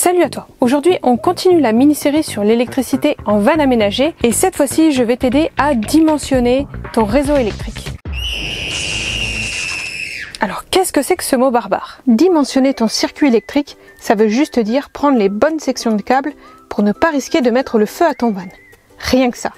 Salut à toi. Aujourd'hui, on continue la mini-série sur l'électricité en van aménagé et cette fois-ci, je vais t'aider à dimensionner ton réseau électrique. Alors, qu'est-ce que c'est que ce mot barbare? Dimensionner ton circuit électrique, ça veut juste dire prendre les bonnes sections de câbles pour ne pas risquer de mettre le feu à ton van. Rien que ça.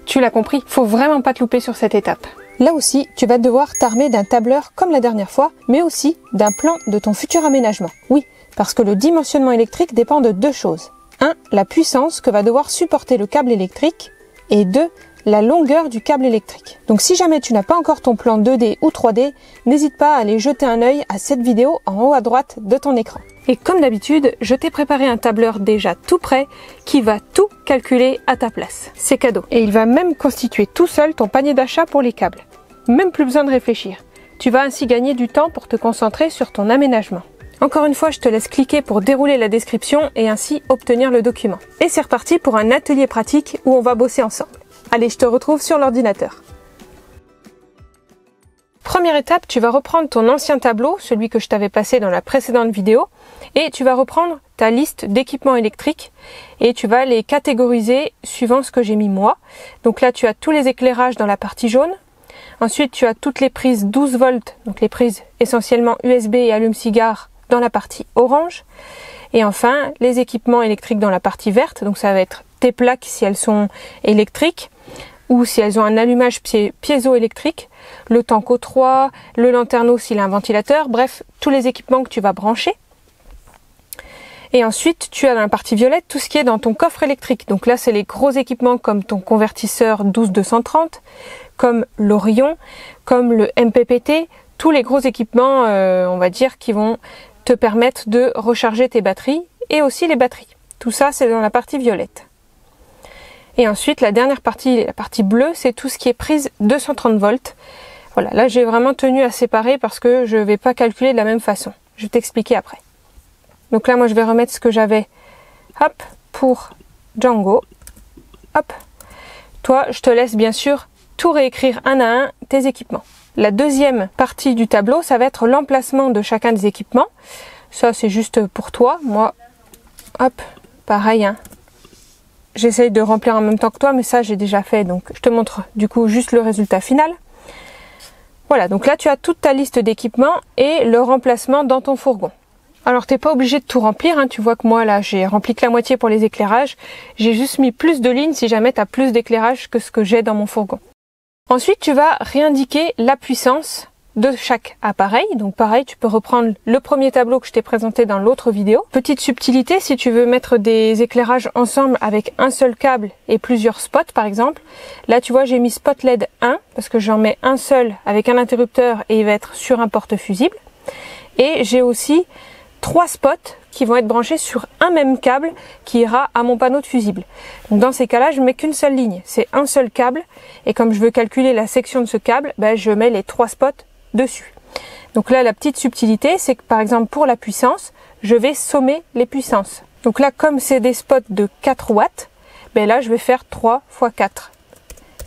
Tu l'as compris, faut vraiment pas te louper sur cette étape. Là aussi, tu vas devoir t'armer d'un tableur comme la dernière fois, mais aussi d'un plan de ton futur aménagement. Oui, parce que le dimensionnement électrique dépend de deux choses. 1. La puissance que va devoir supporter le câble électrique et 2. La longueur du câble électrique. Donc si jamais tu n'as pas encore ton plan 2D ou 3D, n'hésite pas à aller jeter un œil à cette vidéo en haut à droite de ton écran. Et comme d'habitude, je t'ai préparé un tableur déjà tout prêt qui va tout calculer à ta place. C'est cadeau. Et il va même constituer tout seul ton panier d'achat pour les câbles. Même plus besoin de réfléchir. Tu vas ainsi gagner du temps pour te concentrer sur ton aménagement. Encore une fois, je te laisse cliquer pour dérouler la description et ainsi obtenir le document. Et c'est reparti pour un atelier pratique où on va bosser ensemble. Allez, je te retrouve sur l'ordinateur. Première étape, tu vas reprendre ton ancien tableau, celui que je t'avais passé dans la précédente vidéo, et tu vas reprendre ta liste d'équipements électriques et tu vas les catégoriser suivant ce que j'ai mis moi. Donc là, tu as tous les éclairages dans la partie jaune. Ensuite, tu as toutes les prises 12 volts, donc les prises essentiellement USB et allume-cigare dans la partie orange. Et enfin, les équipements électriques dans la partie verte, donc ça va être tes plaques si elles sont électriques, ou si elles ont un allumage piézoélectrique, le Tanco 3, le lanterneau s'il a un ventilateur, bref, tous les équipements que tu vas brancher. Et ensuite, tu as dans la partie violette tout ce qui est dans ton coffre électrique. Donc là, c'est les gros équipements comme ton convertisseur 12230, comme l'Orion, comme le MPPT, tous les gros équipements, on va dire, qui vont te permettre de recharger tes batteries et aussi les batteries. Tout ça, c'est dans la partie violette. Et ensuite, la dernière partie, la partie bleue, c'est tout ce qui est prise 230 volts. Voilà, là j'ai vraiment tenu à séparer parce que je ne vais pas calculer de la même façon. Je vais t'expliquer après. Donc là, moi je vais remettre ce que j'avais, hop, pour Django. Hop. Toi, je te laisse bien sûr tout réécrire un à un tes équipements. La deuxième partie du tableau, ça va être l'emplacement de chacun des équipements. Ça, c'est juste pour toi. Moi, hop, pareil, hein. J'essaye de remplir en même temps que toi, mais ça j'ai déjà fait, donc je te montre du coup juste le résultat final. Voilà, donc là tu as toute ta liste d'équipements et le remplacement dans ton fourgon. Alors t'es pas obligé de tout remplir, hein. Tu vois que moi là j'ai rempli que la moitié pour les éclairages. J'ai juste mis plus de lignes si jamais tu as plus d'éclairage que ce que j'ai dans mon fourgon. Ensuite tu vas réindiquer la puissance de chaque appareil. Donc pareil, tu peux reprendre le premier tableau que je t'ai présenté dans l'autre vidéo. Petite subtilité, si tu veux mettre des éclairages ensemble avec un seul câble et plusieurs spots par exemple, là tu vois j'ai mis spot LED 1 parce que j'en mets un seul avec un interrupteur et il va être sur un porte fusible. Et j'ai aussi 3 spots qui vont être branchés sur un même câble qui ira à mon panneau de fusible. Donc dans ces cas-là, je mets qu'une seule ligne, c'est un seul câble et comme je veux calculer la section de ce câble, je mets les 3 spots dessus. Donc là, la petite subtilité, c'est que par exemple pour la puissance, je vais sommer les puissances. Donc là, comme c'est des spots de 4 watts, là je vais faire 3 x 4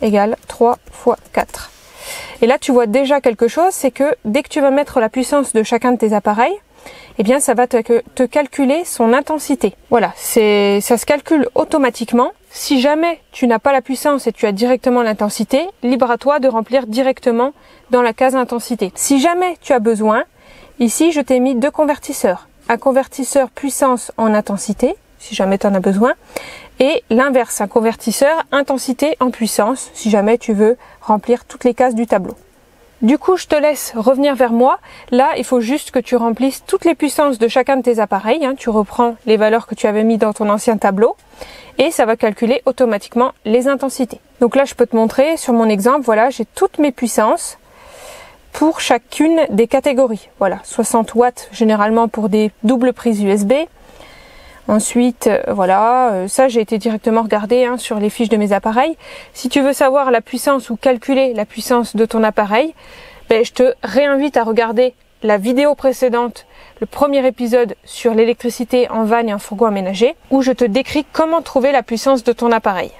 égale 3 x 4. Et là, tu vois déjà quelque chose, c'est que dès que tu vas mettre la puissance de chacun de tes appareils, eh bien ça va te calculer son intensité. Voilà, ça se calcule automatiquement. Si jamais tu n'as pas la puissance et tu as directement l'intensité, libre à toi de remplir directement dans la case intensité. Si jamais tu as besoin, ici je t'ai mis 2 convertisseurs. Un convertisseur puissance en intensité, si jamais tu en as besoin, et l'inverse, un convertisseur intensité en puissance, si jamais tu veux remplir toutes les cases du tableau. Du coup, je te laisse revenir vers moi. Là, il faut juste que tu remplisses toutes les puissances de chacun de tes appareils. Hein. Tu reprends les valeurs que tu avais mis dans ton ancien tableau et ça va calculer automatiquement les intensités. Donc là, je peux te montrer sur mon exemple. Voilà, j'ai toutes mes puissances pour chacune des catégories. Voilà, 60 watts généralement pour des doubles prises USB. Ensuite, voilà, ça j'ai été directement regarder sur les fiches de mes appareils. Si tu veux savoir la puissance ou calculer la puissance de ton appareil, je te réinvite à regarder la vidéo précédente, le premier épisode sur l'électricité en van et en fourgon aménagé, où je te décris comment trouver la puissance de ton appareil.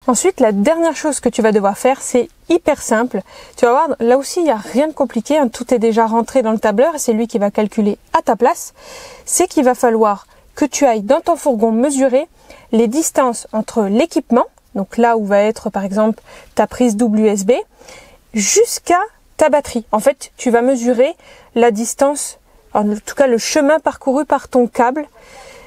Ensuite, la dernière chose que tu vas devoir faire, c'est hyper simple. Tu vas voir, là aussi, il n'y a rien de compliqué, hein, tout est déjà rentré dans le tableur, c'est lui qui va calculer à ta place. C'est qu'il va falloir que tu ailles dans ton fourgon mesurer les distances entre l'équipement, donc là où va être par exemple ta prise double USB, jusqu'à ta batterie. En fait, tu vas mesurer la distance, en tout cas le chemin parcouru par ton câble,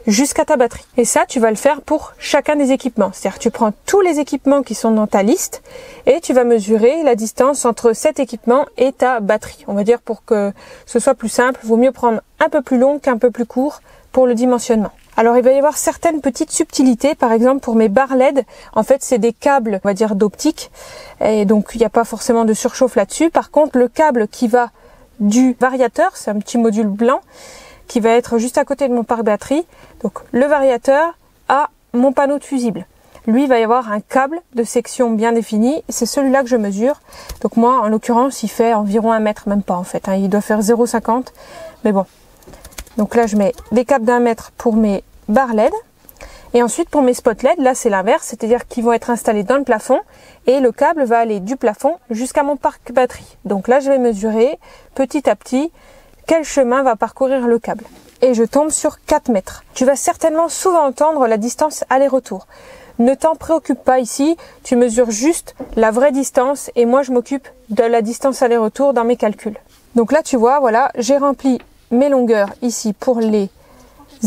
jusqu'à ta batterie. Et ça, tu vas le faire pour chacun des équipements. C'est-à-dire que tu prends tous les équipements qui sont dans ta liste et tu vas mesurer la distance entre cet équipement et ta batterie. On va dire pour que ce soit plus simple, vaut mieux prendre un peu plus long qu'un peu plus court pour le dimensionnement. Alors il va y avoir certaines petites subtilités, par exemple pour mes barres LED, en fait c'est des câbles, on va dire d'optique, et donc il n'y a pas forcément de surchauffe là-dessus. Par contre le câble qui va du variateur, c'est un petit module blanc, qui va être juste à côté de mon parc batterie. Donc le variateur a mon panneau de fusible. Lui, il va y avoir un câble de section bien défini. C'est celui-là que je mesure. Donc moi, en l'occurrence, il fait environ 1 mètre, même pas en fait. Hein. Il doit faire 0,50. Mais bon. Donc là, je mets des câbles d'1 mètre pour mes barres LED. Et ensuite, pour mes spots LED, là, c'est l'inverse. C'est-à-dire qu'ils vont être installés dans le plafond. Et le câble va aller du plafond jusqu'à mon parc batterie. Donc là, je vais mesurer petit à petit quel chemin va parcourir le câble. Et je tombe sur 4 mètres. Tu vas certainement souvent entendre la distance aller-retour. Ne t'en préoccupe pas ici, tu mesures juste la vraie distance et moi je m'occupe de la distance aller-retour dans mes calculs. Donc là tu vois, voilà, j'ai rempli mes longueurs ici pour les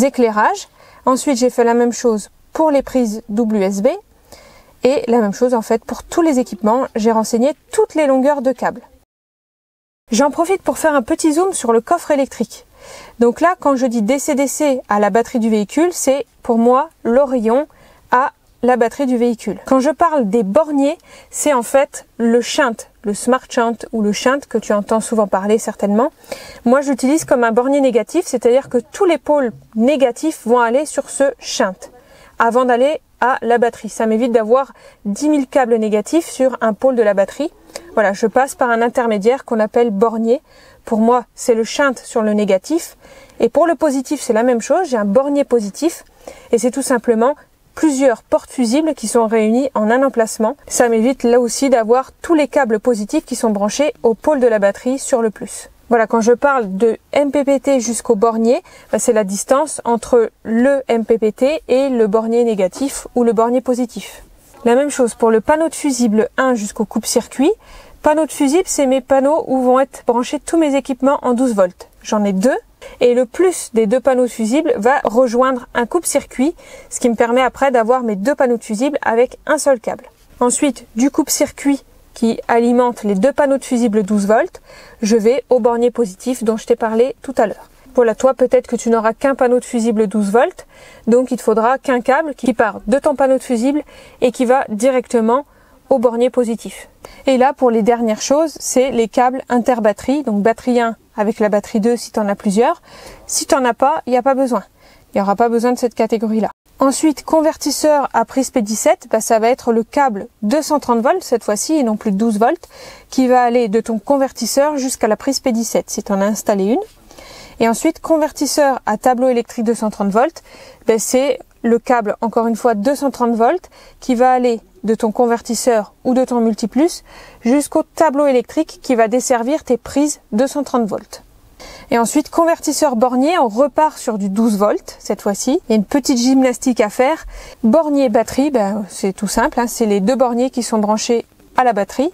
éclairages. Ensuite j'ai fait la même chose pour les prises double USB et la même chose en fait pour tous les équipements. J'ai renseigné toutes les longueurs de câble. J'en profite pour faire un petit zoom sur le coffre électrique. Donc là, quand je dis DC-DC à la batterie du véhicule, c'est pour moi l'Orion à la batterie du véhicule. Quand je parle des borniers, c'est en fait le shunt, le smart shunt ou le shunt que tu entends souvent parler certainement. Moi, j'utilise comme un bornier négatif, c'est-à-dire que tous les pôles négatifs vont aller sur ce shunt avant d'aller à la batterie. Ça m'évite d'avoir 10 000 câbles négatifs sur un pôle de la batterie. Voilà, je passe par un intermédiaire qu'on appelle bornier. Pour moi, c'est le shunt sur le négatif. Et pour le positif, c'est la même chose. J'ai un bornier positif. Et c'est tout simplement plusieurs portes fusibles qui sont réunies en un emplacement. Ça m'évite là aussi d'avoir tous les câbles positifs qui sont branchés au pôle de la batterie sur le plus. Voilà, quand je parle de MPPT jusqu'au bornier, c'est la distance entre le MPPT et le bornier négatif ou le bornier positif. La même chose pour le panneau de fusible 1 jusqu'au coupe-circuit. Panneau de fusible, c'est mes panneaux où vont être branchés tous mes équipements en 12 volts. J'en ai 2 et le plus des 2 panneaux de fusible va rejoindre un coupe-circuit, ce qui me permet après d'avoir mes 2 panneaux de fusible avec un seul câble. Ensuite, du coupe-circuit qui alimente les 2 panneaux de fusible 12 volts, je vais au bornier positif dont je t'ai parlé tout à l'heure. Voilà, toi peut-être que tu n'auras qu'un panneau de fusible 12 volts, donc il te faudra qu'un câble qui part de ton panneau de fusible et qui va directement au bornier positif. Et là, pour les dernières choses, c'est les câbles interbatterie, donc batterie 1 avec la batterie 2 si tu en as plusieurs. Si tu n'en as pas, il n'y a pas besoin. Il n'y aura pas besoin de cette catégorie-là. Ensuite, convertisseur à prise P17, ça va être le câble 230 volts cette fois-ci et non plus 12 volts qui va aller de ton convertisseur jusqu'à la prise P17 si tu en as installé une. Et ensuite, convertisseur à tableau électrique 230 volts, c'est le câble, encore une fois, 230 volts qui va aller de ton convertisseur ou de ton multiplus jusqu'au tableau électrique qui va desservir tes prises 230 volts. Et ensuite, convertisseur bornier, on repart sur du 12 volts cette fois-ci. Il y a une petite gymnastique à faire. Bornier batterie, c'est tout simple, hein, c'est les 2 borniers qui sont branchés à la batterie.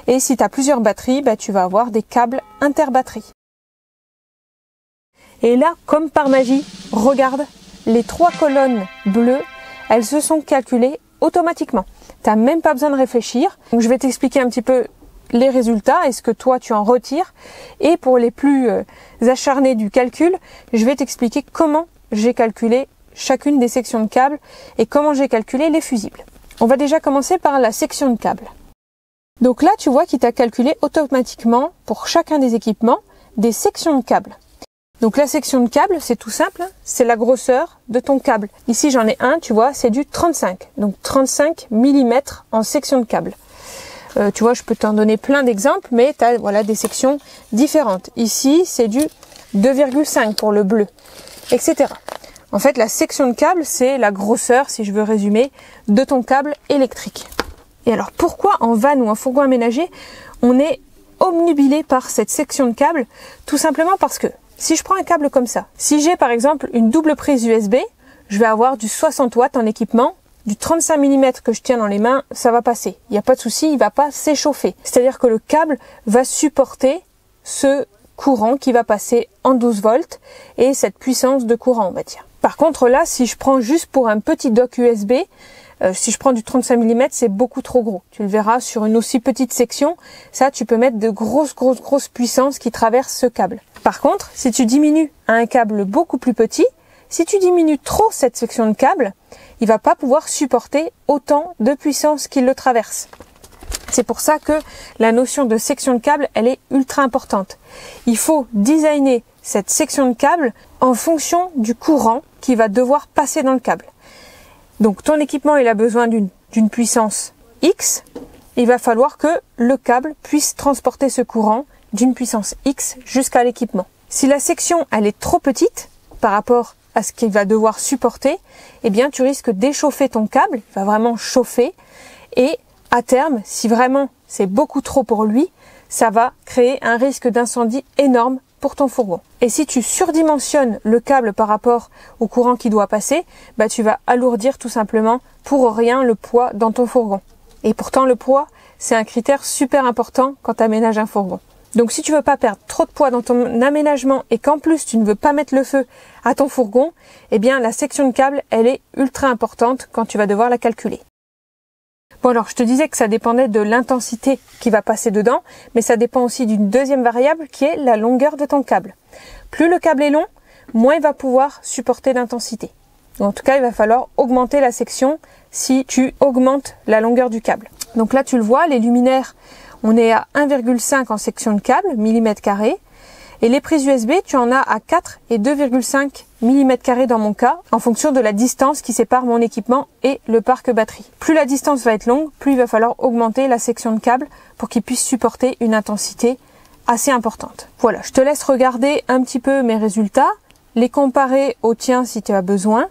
Et si tu as plusieurs batteries, tu vas avoir des câbles interbatterie. Et là, comme par magie, regarde, les 3 colonnes bleues, elles se sont calculées automatiquement. Tu n'as même pas besoin de réfléchir. Donc, je vais t'expliquer un petit peu les résultats et ce que toi tu en retires. Et pour les plus acharnés du calcul, je vais t'expliquer comment j'ai calculé chacune des sections de câbles et comment j'ai calculé les fusibles. On va déjà commencer par la section de câbles. Donc là, tu vois qu'il t'a calculé automatiquement pour chacun des équipements des sections de câbles. Donc la section de câble, c'est tout simple, c'est la grosseur de ton câble. Ici j'en ai un, tu vois, c'est du 35. Donc 35 mm en section de câble. Tu vois, je peux t'en donner plein d'exemples, mais tu as des sections différentes. Ici, c'est du 2,5 pour le bleu, etc. En fait, la section de câble, c'est la grosseur, si je veux résumer, de ton câble électrique. Et alors pourquoi en van ou en fourgon aménagé, on est obnubilé par cette section de câble? Tout simplement parce que si je prends un câble comme ça, si j'ai par exemple une double prise USB, je vais avoir du 60 watts en équipement, du 35 mm que je tiens dans les mains, ça va passer. Il n'y a pas de souci, il va pas s'échauffer. C'est-à-dire que le câble va supporter ce courant qui va passer en 12 volts et cette puissance de courant, on va dire. Par contre là, si je prends juste pour un petit dock USB, si je prends du 35 mm, c'est beaucoup trop gros. Tu le verras sur une aussi petite section, ça tu peux mettre de grosses puissances qui traversent ce câble. Par contre, si tu diminues à un câble beaucoup plus petit, si tu diminues trop cette section de câble, il va pas pouvoir supporter autant de puissance qu'il le traverse. C'est pour ça que la notion de section de câble, elle est ultra importante. Il faut designer cette section de câble en fonction du courant qui va devoir passer dans le câble. Donc ton équipement, il a besoin d'une puissance X. Il va falloir que le câble puisse transporter ce courant d'une puissance X jusqu'à l'équipement. Si la section, elle est trop petite par rapport à ce qu'il va devoir supporter, eh bien tu risques d'échauffer ton câble, il va vraiment chauffer, et à terme, si vraiment c'est beaucoup trop pour lui, ça va créer un risque d'incendie énorme pour ton fourgon. Et si tu surdimensionnes le câble par rapport au courant qui doit passer, bah tu vas alourdir tout simplement pour rien le poids dans ton fourgon. Et pourtant le poids, c'est un critère super important quand tu aménages un fourgon. Donc si tu veux pas perdre trop de poids dans ton aménagement et qu'en plus tu ne veux pas mettre le feu à ton fourgon, eh bien la section de câble, elle est ultra importante quand tu vas devoir la calculer. Bon alors je te disais que ça dépendait de l'intensité qui va passer dedans, mais ça dépend aussi d'une deuxième variable qui est la longueur de ton câble. Plus le câble est long, moins il va pouvoir supporter d'intensité. En tout cas, il va falloir augmenter la section si tu augmentes la longueur du câble. Donc là tu le vois, les luminaires, on est à 1,5 en section de câble, millimètres carrés. Et les prises USB, tu en as à 4 et 2,5 mm² dans mon cas, en fonction de la distance qui sépare mon équipement et le parc batterie. Plus la distance va être longue, plus il va falloir augmenter la section de câble pour qu'il puisse supporter une intensité assez importante. Voilà, je te laisse regarder un petit peu mes résultats, les comparer aux tiens si tu as besoin.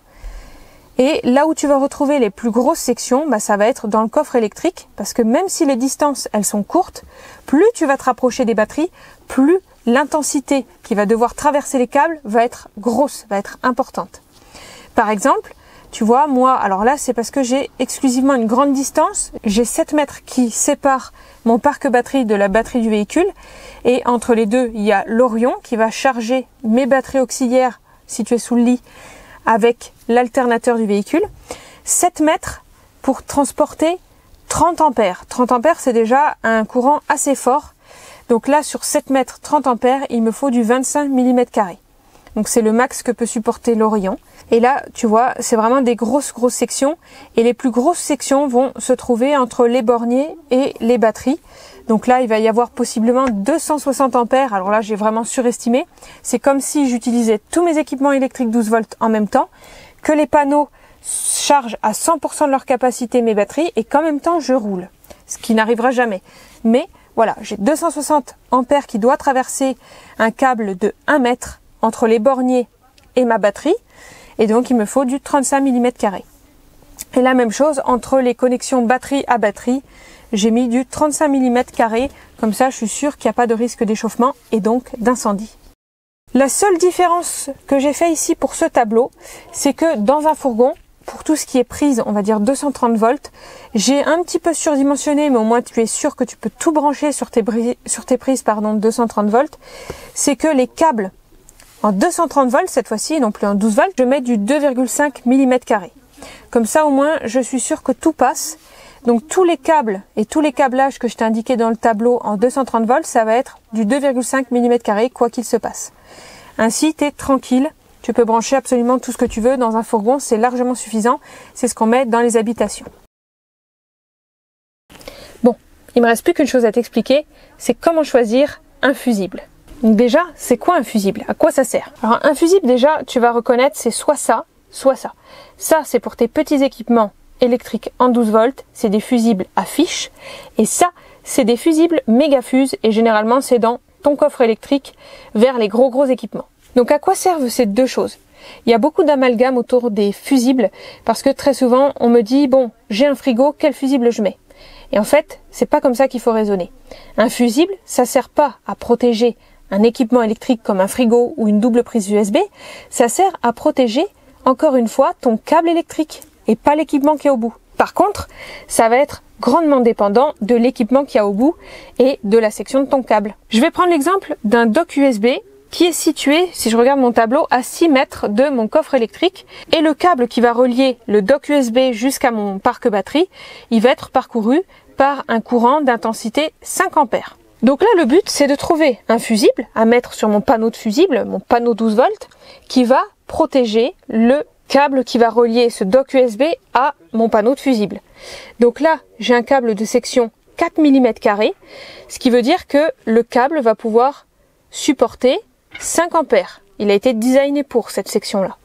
Et là où tu vas retrouver les plus grosses sections, bah, ça va être dans le coffre électrique, parce que même si les distances elles sont courtes, plus tu vas te rapprocher des batteries, plus l'intensité qui va devoir traverser les câbles va être grosse, va être importante. Par exemple, tu vois, moi, alors là c'est parce que j'ai exclusivement une grande distance, j'ai 7 mètres qui séparent mon parc batterie de la batterie du véhicule, et entre les deux, il y a l'Orion qui va charger mes batteries auxiliaires situées sous le lit avec l'alternateur du véhicule. 7 mètres pour transporter 30 ampères. 30 ampères, c'est déjà un courant assez fort. Donc là, sur 7 mètres 30 ampères, il me faut du 25 mm². Donc c'est le max que peut supporter l'Orion. Et là, tu vois, c'est vraiment des grosses sections. Et les plus grosses sections vont se trouver entre les borniers et les batteries. Donc là, il va y avoir possiblement 260 ampères. Alors là, j'ai vraiment surestimé. C'est comme si j'utilisais tous mes équipements électriques 12 volts en même temps, que les panneaux chargent à 100% de leur capacité mes batteries et qu'en même temps, je roule. Ce qui n'arrivera jamais. Mais voilà, j'ai 260 ampères qui doit traverser un câble de 1 mètre entre les borniers et ma batterie. Et donc, il me faut du 35 mm². Et la même chose entre les connexions batterie à batterie. J'ai mis du 35 mm², comme ça je suis sûre qu'il n'y a pas de risque d'échauffement et donc d'incendie. La seule différence que j'ai fait ici pour ce tableau, c'est que dans un fourgon, pour tout ce qui est prise, on va dire 230 volts, j'ai un petit peu surdimensionné, mais au moins tu es sûr que tu peux tout brancher sur tes prises 230 volts, c'est que les câbles en 230 volts cette fois-ci, et non plus en 12 volts, je mets du 2,5 mm². Comme ça au moins je suis sûre que tout passe. Donc tous les câbles et tous les câblages que je t'ai indiqués dans le tableau en 230 volts, ça va être du 2,5 mm² quoi qu'il se passe. Ainsi, tu es tranquille, tu peux brancher absolument tout ce que tu veux dans un fourgon, c'est largement suffisant, c'est ce qu'on met dans les habitations. Bon, il me reste plus qu'une chose à t'expliquer, c'est comment choisir un fusible. Donc déjà, c'est quoi un fusible? À quoi ça sert? Alors un fusible déjà, tu vas reconnaître, c'est soit ça, soit ça. Ça, c'est pour tes petits équipements électrique en 12 volts, c'est des fusibles à fiche, et ça, c'est des fusibles méga fuses, et généralement c'est dans ton coffre électrique vers les gros équipements. Donc à quoi servent ces deux choses? Il y a beaucoup d'amalgame autour des fusibles, parce que très souvent on me dit, bon, j'ai un frigo, quel fusible je mets? Et en fait, c'est pas comme ça qu'il faut raisonner. Un fusible, ça sert pas à protéger un équipement électrique comme un frigo ou une double prise USB, ça sert à protéger, encore une fois, ton câble électrique et pas l'équipement qui est au bout. Par contre, ça va être grandement dépendant de l'équipement qu'il y a au bout et de la section de ton câble. Je vais prendre l'exemple d'un dock USB qui est situé, si je regarde mon tableau, à 6 mètres de mon coffre électrique, et le câble qui va relier le dock USB jusqu'à mon parc batterie, il va être parcouru par un courant d'intensité 5 ampères. Donc là, le but, c'est de trouver un fusible à mettre sur mon panneau de fusible, mon panneau 12 volts, qui va protéger le câble qui va relier ce dock USB à mon panneau de fusible. Donc là, j'ai un câble de section 4 mm carrés, ce qui veut dire que le câble va pouvoir supporter 5 ampères. Il a été designé pour cette section-là.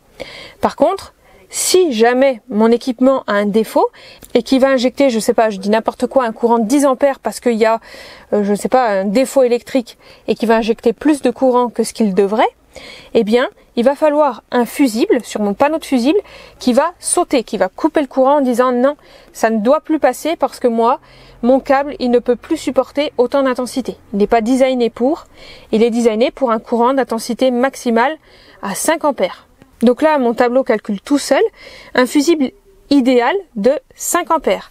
Par contre, si jamais mon équipement a un défaut et qu'il va injecter, je sais pas, je dis n'importe quoi, un courant de 10 ampères parce qu'il y a, je sais pas, un défaut électrique et qu'il va injecter plus de courant que ce qu'il devrait, eh bien, il va falloir un fusible sur mon panneau de fusible qui va sauter, qui va couper le courant en disant non, ça ne doit plus passer parce que moi, mon câble, il ne peut plus supporter autant d'intensité. Il n'est pas designé pour, il est designé pour un courant d'intensité maximale à 5 ampères. Donc là, mon tableau calcule tout seul un fusible idéal de 5 ampères.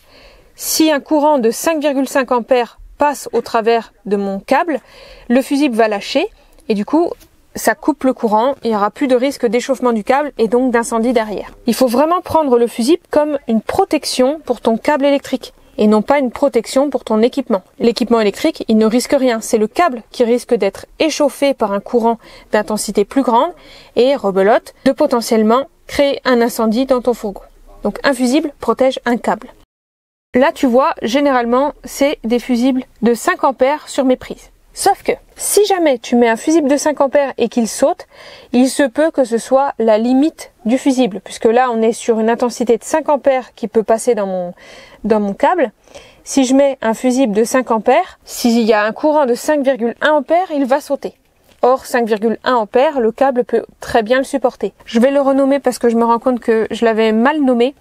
Si un courant de 5,5 ampères passe au travers de mon câble, le fusible va lâcher et du coup, ça coupe le courant, il n'y aura plus de risque d'échauffement du câble et donc d'incendie derrière. Il faut vraiment prendre le fusible comme une protection pour ton câble électrique et non pas une protection pour ton équipement. L'équipement électrique, il ne risque rien, c'est le câble qui risque d'être échauffé par un courant d'intensité plus grande et, rebelote, de potentiellement créer un incendie dans ton fourgon. Donc un fusible protège un câble. Là tu vois, généralement c'est des fusibles de 5 ampères sur mes prises. Sauf que, si jamais tu mets un fusible de 5 ampères et qu'il saute, il se peut que ce soit la limite du fusible, puisque là on est sur une intensité de 5 ampères qui peut passer dans mon câble. Si je mets un fusible de 5 ampères, s'il y a un courant de 5,1 ampères, il va sauter. Or 5,1 ampères, le câble peut très bien le supporter. Je vais le renommer parce que je me rends compte que je l'avais mal nommé.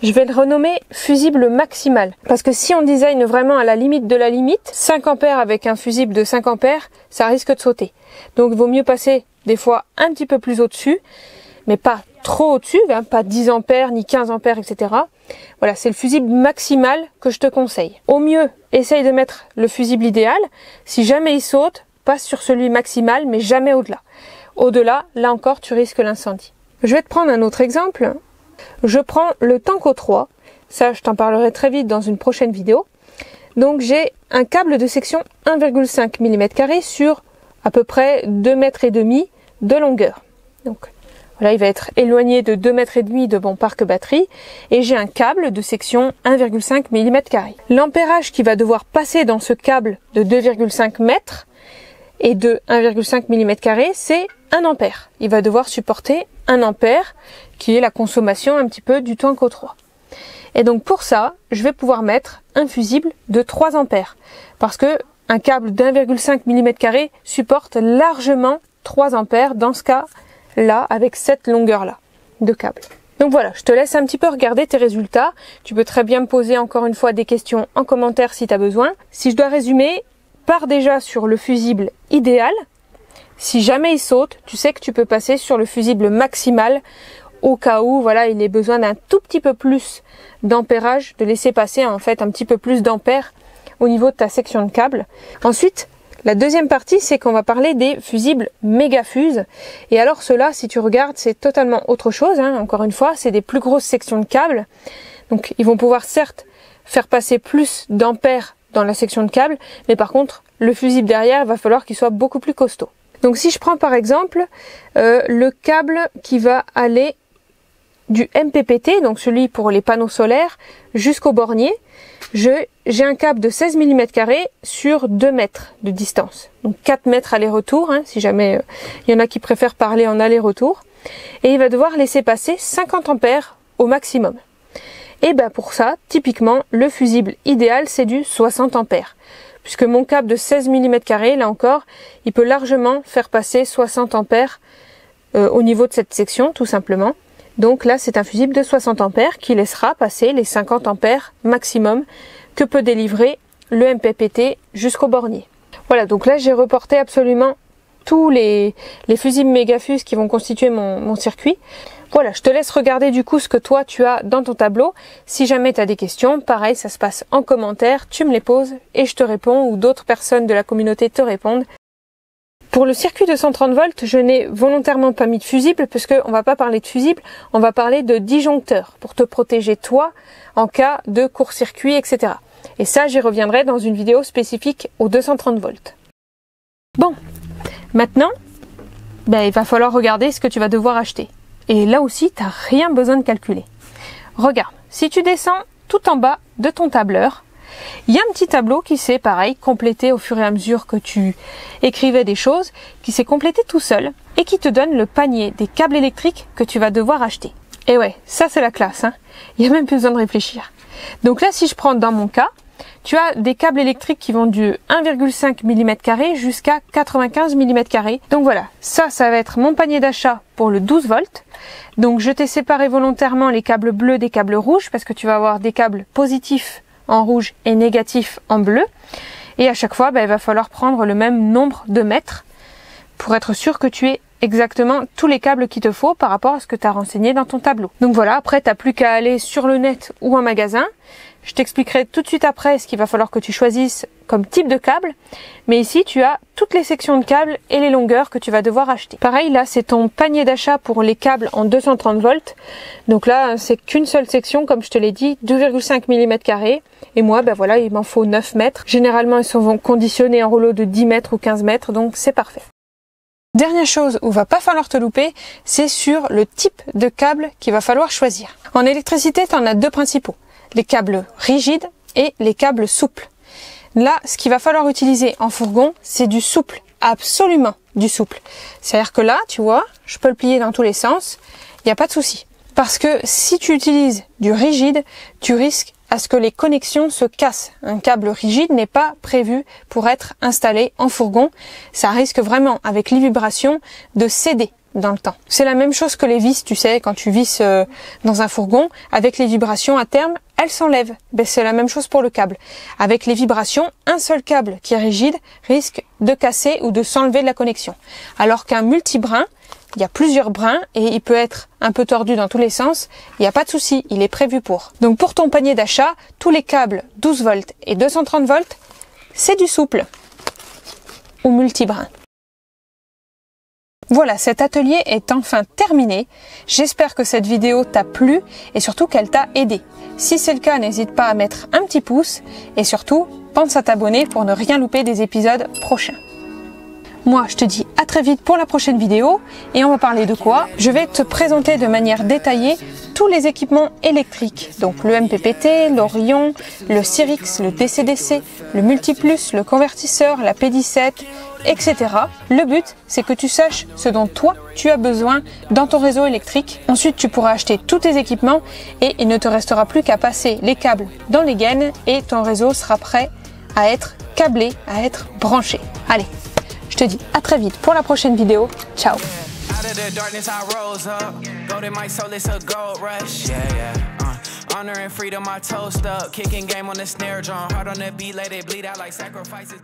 Je vais le renommer fusible maximal. Parce que si on design vraiment à la limite de la limite, 5 ampères avec un fusible de 5 ampères, ça risque de sauter. Donc il vaut mieux passer des fois un petit peu plus au-dessus, mais pas trop au-dessus, hein, pas 10 ampères ni 15 ampères, etc. Voilà, c'est le fusible maximal que je te conseille. Au mieux, essaye de mettre le fusible idéal. Si jamais il saute, passe sur celui maximal, mais jamais au-delà. Au-delà, là encore, tu risques l'incendie. Je vais te prendre un autre exemple. Je prends le Tanko 3. Ça, je t'en parlerai très vite dans une prochaine vidéo. Donc, j'ai un câble de section 1,5 mm sur à peu près 2,5 mètres de longueur. Donc, voilà, il va être éloigné de 2,5 m de mon parc batterie. Et j'ai un câble de section 1,5 mm. L'ampérage qui va devoir passer dans ce câble de 2,5 mètres et de 1,5 mm, c'est 1 ampère. Il va devoir supporter 1 ampère, qui est la consommation un petit peu du Tanko 3. Et donc pour ça, je vais pouvoir mettre un fusible de 3 ampères. Parce que un câble d'1,5 mm supporte largement 3 ampères dans ce cas-là, avec cette longueur-là de câble. Donc voilà, je te laisse un petit peu regarder tes résultats. Tu peux très bien me poser encore une fois des questions en commentaire si tu as besoin. Si je dois résumer, pars déjà sur le fusible idéal. Si jamais il saute, tu sais que tu peux passer sur le fusible maximal au cas où voilà, il ait besoin d'un tout petit peu plus d'ampérage, de laisser passer en fait un petit peu plus d'ampères au niveau de ta section de câble. Ensuite, la deuxième partie, c'est qu'on va parler des fusibles mégafuses. Et alors ceux-là, si tu regardes, c'est totalement autre chose, hein. Encore une fois, c'est des plus grosses sections de câbles. Donc ils vont pouvoir certes faire passer plus d'ampères dans la section de câble, mais par contre, le fusible derrière, il va falloir qu'il soit beaucoup plus costaud. Donc si je prends par exemple le câble qui va aller du MPPT, donc celui pour les panneaux solaires, jusqu'au bornier, j'ai un câble de 16 mm sur 2 mètres de distance. Donc 4 mètres aller-retour, hein, si jamais il y en a qui préfèrent parler en aller-retour. Et il va devoir laisser passer 50 ampères au maximum. Et ben pour ça, typiquement, le fusible idéal, c'est du 60 ampères. Puisque mon câble de 16 mm, là encore, il peut largement faire passer 60 ampères au niveau de cette section, tout simplement. Donc là, c'est un fusible de 60 ampères qui laissera passer les 50 ampères maximum que peut délivrer le MPPT jusqu'au bornier. Voilà, donc là, j'ai reporté absolument tous les fusibles Mégafuse qui vont constituer mon circuit. Voilà, je te laisse regarder du coup ce que toi tu as dans ton tableau. Si jamais tu as des questions, pareil, ça se passe en commentaire, tu me les poses et je te réponds ou d'autres personnes de la communauté te répondent. Pour le circuit de 130 volts, je n'ai volontairement pas mis de fusible parce qu'on ne va pas parler de fusible, on va parler de disjoncteur pour te protéger toi en cas de court-circuit, etc. Et ça, j'y reviendrai dans une vidéo spécifique aux 230 volts. Bon, maintenant, il va falloir regarder ce que tu vas devoir acheter. Et là aussi, tu n'as rien besoin de calculer. Regarde, si tu descends tout en bas de ton tableur, il y a un petit tableau qui s'est, pareil, complété au fur et à mesure que tu écrivais des choses, qui s'est complété tout seul et qui te donne le panier des câbles électriques que tu vas devoir acheter. Et ouais, ça c'est la classe, hein. Il n'y a même plus besoin de réfléchir. Donc là, si je prends dans mon cas, tu as des câbles électriques qui vont du 1,5 mm² jusqu'à 95 mm². Donc voilà, ça va être mon panier d'achat pour le 12 volts. Donc je t'ai séparé volontairement les câbles bleus des câbles rouges parce que tu vas avoir des câbles positifs en rouge et négatifs en bleu. Et à chaque fois, il va falloir prendre le même nombre de mètres pour être sûr que tu aies exactement tous les câbles qu'il te faut par rapport à ce que tu as renseigné dans ton tableau. Donc voilà, après tu n'as plus qu'à aller sur le net ou en magasin. Je t'expliquerai tout de suite après ce qu'il va falloir que tu choisisses comme type de câble. Mais ici, tu as toutes les sections de câbles et les longueurs que tu vas devoir acheter. Pareil, là, c'est ton panier d'achat pour les câbles en 230 volts. Donc là, c'est qu'une seule section, comme je te l'ai dit, 2,5 mm². Et moi, voilà, il m'en faut 9 mètres. Généralement, ils sont conditionnés en rouleau de 10 mètres ou 15 mètres, donc c'est parfait. Dernière chose où va pas falloir te louper, c'est sur le type de câble qu'il va falloir choisir. En électricité, tu en as deux principaux. Les câbles rigides et les câbles souples. Là, ce qu'il va falloir utiliser en fourgon, c'est du souple, absolument du souple. C'est-à-dire que là, tu vois, je peux le plier dans tous les sens, il n'y a pas de souci. Parce que si tu utilises du rigide, tu risques à ce que les connexions se cassent. Un câble rigide n'est pas prévu pour être installé en fourgon. Ça risque vraiment, avec les vibrations, de céder dans le temps. C'est la même chose que les vis, tu sais, quand tu visses dans un fourgon, avec les vibrations à terme, elles s'enlèvent. C'est la même chose pour le câble. Avec les vibrations, un seul câble qui est rigide risque de casser ou de s'enlever de la connexion. Alors qu'un multibrin, il y a plusieurs brins et il peut être un peu tordu dans tous les sens. Il n'y a pas de souci, il est prévu pour. Donc pour ton panier d'achat, tous les câbles 12 volts et 230 volts, c'est du souple ou multibrin. Voilà, cet atelier est enfin terminé. J'espère que cette vidéo t'a plu et surtout qu'elle t'a aidé. Si c'est le cas, n'hésite pas à mettre un petit pouce et surtout, pense à t'abonner pour ne rien louper des épisodes prochains. Moi, je te dis à très vite pour la prochaine vidéo et on va parler de quoi? Je vais te présenter de manière détaillée tous les équipements électriques, donc le MPPT, l'Orion, le Cyrix, le DC-DC, le Multiplus, le convertisseur, la P17, etc. Le but, c'est que tu saches ce dont toi, tu as besoin dans ton réseau électrique. Ensuite, tu pourras acheter tous tes équipements et il ne te restera plus qu'à passer les câbles dans les gaines et ton réseau sera prêt à être câblé, à être branché. Allez, je te dis à très vite pour la prochaine vidéo. Ciao! Honor and freedom, I toast up. Kicking game on the snare drum. Hard on the beat, let it bleed out like sacrifices.